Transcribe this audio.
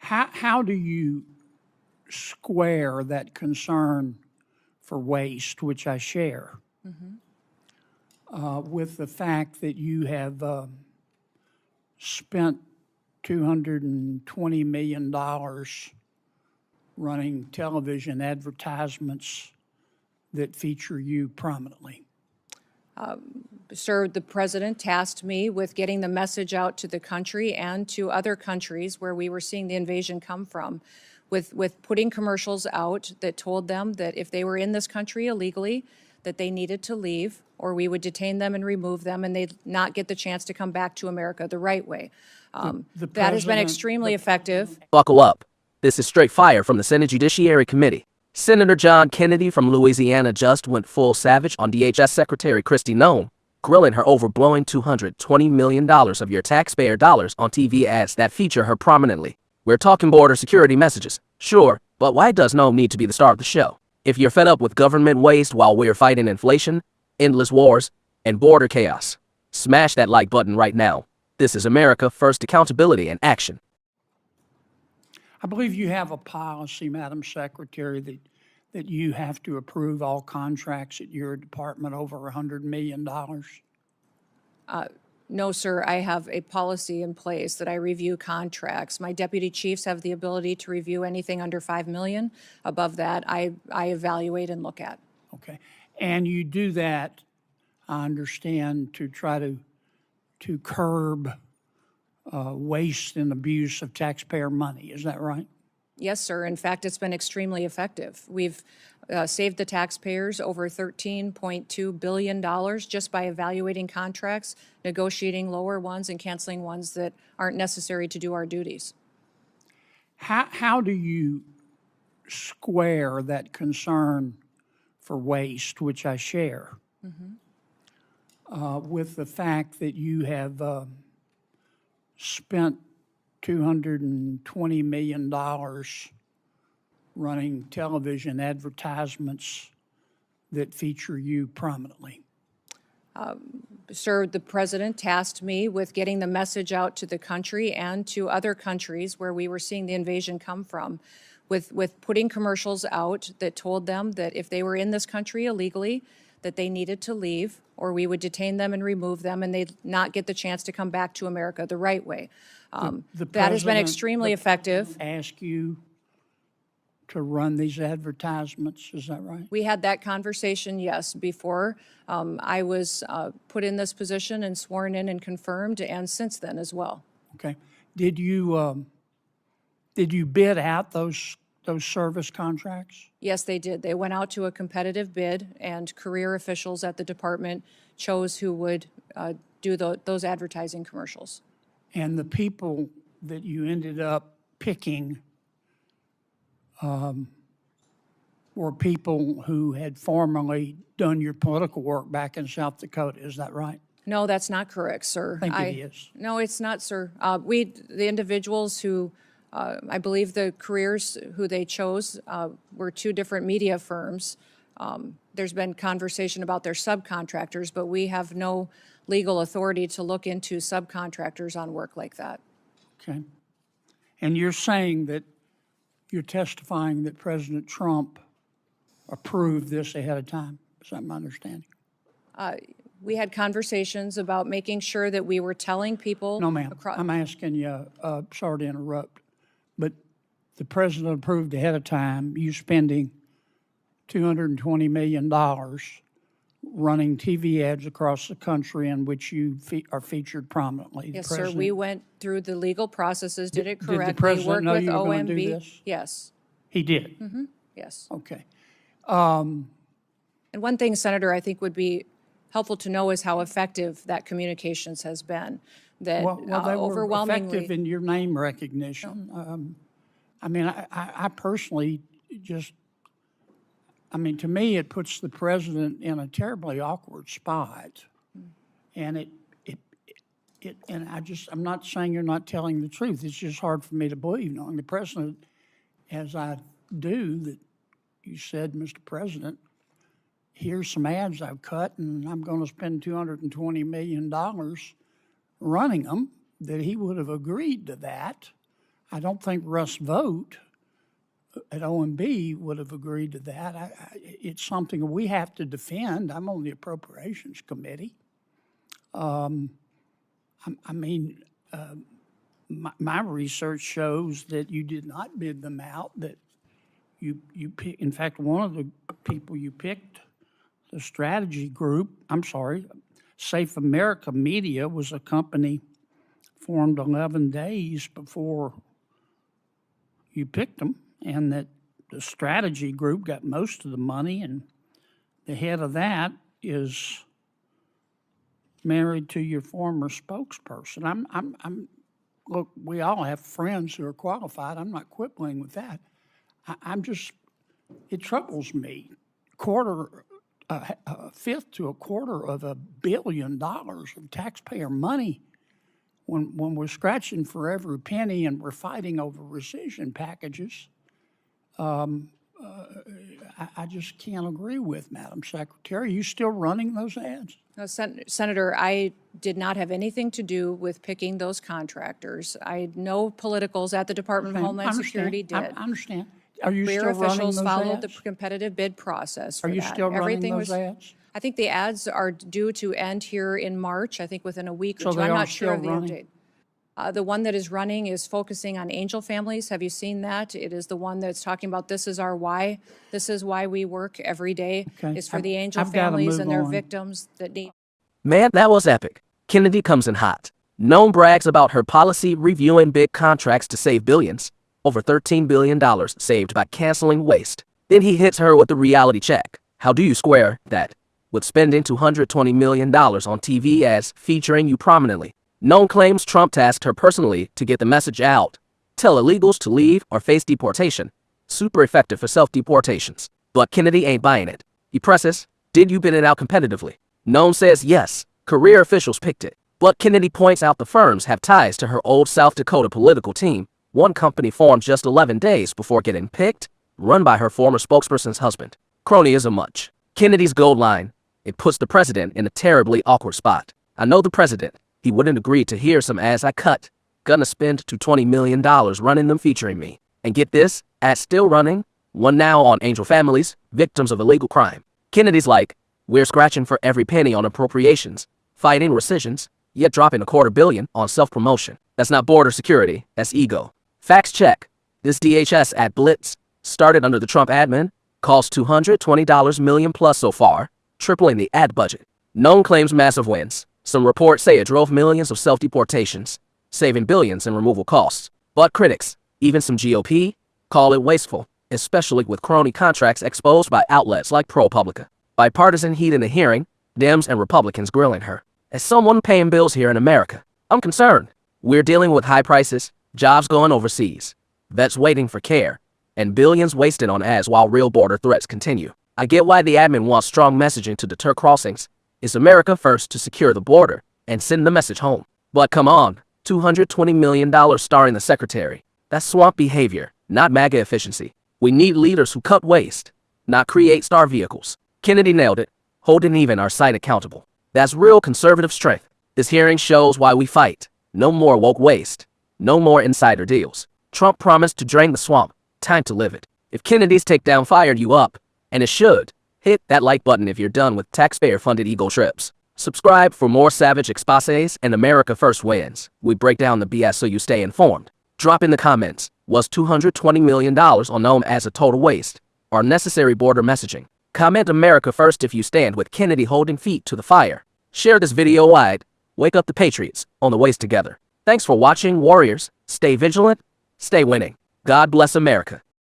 How do you square that concern for waste, which I share, with the fact that you have spent $220 million running television advertisements that feature you prominently? Sir, the president tasked me with getting the message out to the country and to other countries where we were seeing the invasion come from, with putting commercials out that told them that if they were in this country illegally, that they needed to leave, or we would detain them and remove them, and they'd not get the chance to come back to America the right way. That has been extremely effective. Buckle up. This is straight fire from the Senate Judiciary Committee. Senator John Kennedy from Louisiana just went full savage on DHS Secretary Kristi Noem, grilling her over blowing $220 million of your taxpayer dollars on TV ads that feature her prominently. We're talking border security messages, sure, but why does Noem need to be the star of the show? If you're fed up with government waste while we're fighting inflation, endless wars, and border chaos, smash that like button right now. This is America First Accountability and Action. I believe you have a policy, Madam Secretary, that you have to approve all contracts at your department over $100 million. No, sir, I have a policy in place that I review contracts. My deputy chiefs have the ability to review anything under $5 million. Above that, I evaluate and look at. Okay. And you do that, I understand, to try to curb waste and abuse of taxpayer money. Is that right? Yes, sir. In fact, it's been extremely effective. We've saved the taxpayers over $13.2 billion just by evaluating contracts, negotiating lower ones, and canceling ones that aren't necessary to do our duties. How do you square that concern for waste, which I share, with the fact that you have spent $220 million running television advertisements that feature you prominently? Sir, the president tasked me with getting the message out to the country and to other countries where we were seeing the invasion come from, with putting commercials out that told them that if they were in this country illegally, that they needed to leave, or we would detain them and remove them, and they'd not get the chance to come back to America the right way. That has been extremely effective. Ask you to run these advertisements, is that right? We had that conversation, yes, before I was put in this position and sworn in and confirmed, and since then as well. Okay. Did you bid out those service contracts? Yes, they did. They went out to a competitive bid, and career officials at the department chose who would do those advertising commercials. And the people that you ended up picking were people who had formerly done your political work back in South Dakota, is that right? No, that's not correct, sir. I think it is. No, it's not, sir. The individuals who, I believe the careers who they chose were two different media firms. There's been conversation about their subcontractors, but we have no legal authority to look into subcontractors on work like that. Okay. And you're saying that you're testifying that President Trump approved this ahead of time? Is that my understanding? We had conversations about making sure that we were telling people. No, ma'am. I'm asking you, sorry to interrupt, but the president approved ahead of time you spending $220 million running TV ads across the country in which you are featured prominently. Yes, sir. We went through the legal processes, did it correctly. Did the president know you were going to do OMB. this? Yes. He did? Mm-hmm. Yes. Okay. And one thing, Senator, I think would be helpful to know is how effective that communications has been. That Well, they were overwhelmingly effective in your name recognition. I mean, I personally just, I mean, to me, it puts the president in a terribly awkward spot. And and I'm not saying you're not telling the truth. It's just hard for me to believe, knowing the president, as I do, that you said, Mr. President, here's some ads I've cut, and I'm going to spend $220 million running them, that he would have agreed to that. I don't think Russ Vogt at OMB would have agreed to that. It's something we have to defend. I'm on the Appropriations Committee. My research shows that you did not bid them out, that you pick, in fact, one of the people you picked, the strategy group, Safe America Media was a company formed 11 days before you picked them, and that the strategy group got most of the money, and the head of that is married to your former spokesperson. Look, we all have friends who are qualified. I'm not quibbling with that. It troubles me. A fifth to a quarter of $1 billion of taxpayer money when we're scratching for every penny and we're fighting over rescission packages. I just can't agree with, Madam Secretary. Are you still running those ads? No, Senator, I did not have anything to do with picking those contractors. I know politicals at the Department of Homeland Security did. I understand. Are you Career still running officials those followed the ads? competitive bid process for Are you that. still running Everything those was, ads? I think the ads are due to end here in March, I think within a week or So two. they I'm are not sure of the still running? update. The one that is running is focusing on angel families. Have you seen that? It is the one that's talking about this is our why. This is why we work every day. Okay. Is for the angel I've gotta families move and their on. victims that need. Man, that was epic. Kennedy comes in hot. Noem brags about her policy reviewing big contracts to save billions. Over $13 billion saved by canceling waste. Then he hits her with the reality check. How do you square that with spending $220 million on TV ads featuring you prominently? Noem claims Trump tasked her personally to get the message out. Tell illegals to leave or face deportation. Super effective for self-deportations. But Kennedy ain't buying it. He presses, did you bid it out competitively? Noem says yes. Career officials picked it. But Kennedy points out the firms have ties to her old South Dakota political team. One company formed just 11 days before getting picked, run by her former spokesperson's husband. Cronyism much. Kennedy's gold line. It puts the president in a terribly awkward spot. I know the president. He wouldn't agree to hear some ads I cut. Gonna spend $20 million running them featuring me. And get this, ads still running. One now on angel families, victims of illegal crime. Kennedy's like, we're scratching for every penny on appropriations, fighting rescissions, yet dropping $250 million on self-promotion. That's not border security, that's ego. Facts check. This DHS ad blitz, started under the Trump admin, cost $220 million plus so far, tripling the ad budget. Noem claims massive wins. Some reports say it drove millions of self-deportations, saving billions in removal costs. But critics, even some GOP, call it wasteful, especially with crony contracts exposed by outlets like ProPublica. Bipartisan heat in the hearing, Dems and Republicans grilling her. As someone paying bills here in America, I'm concerned. We're dealing with high prices, jobs going overseas, vets waiting for care, and billions wasted on ads while real border threats continue. I get why the admin wants strong messaging to deter crossings. It's America first to secure the border and send the message home. But come on, $220 million starring the secretary. That's swamp behavior, not MAGA efficiency. We need leaders who cut waste, not create star vehicles. Kennedy nailed it, holding even our side accountable. That's real conservative strength. This hearing shows why we fight. No more woke waste. No more insider deals. Trump promised to drain the swamp. Time to live it. If Kennedy's takedown fired you up, and it should, hit that like button if you're done with taxpayer-funded ego trips. Subscribe for more savage exposés and America First wins. We break down the BS so you stay informed. Drop in the comments, was $220 million on Noem as a total waste, or necessary border messaging? Comment America First if you stand with Kennedy holding feet to the fire. Share this video wide. Wake up the patriots on the ways together. Thanks for watching, warriors. Stay vigilant, stay winning. God bless America.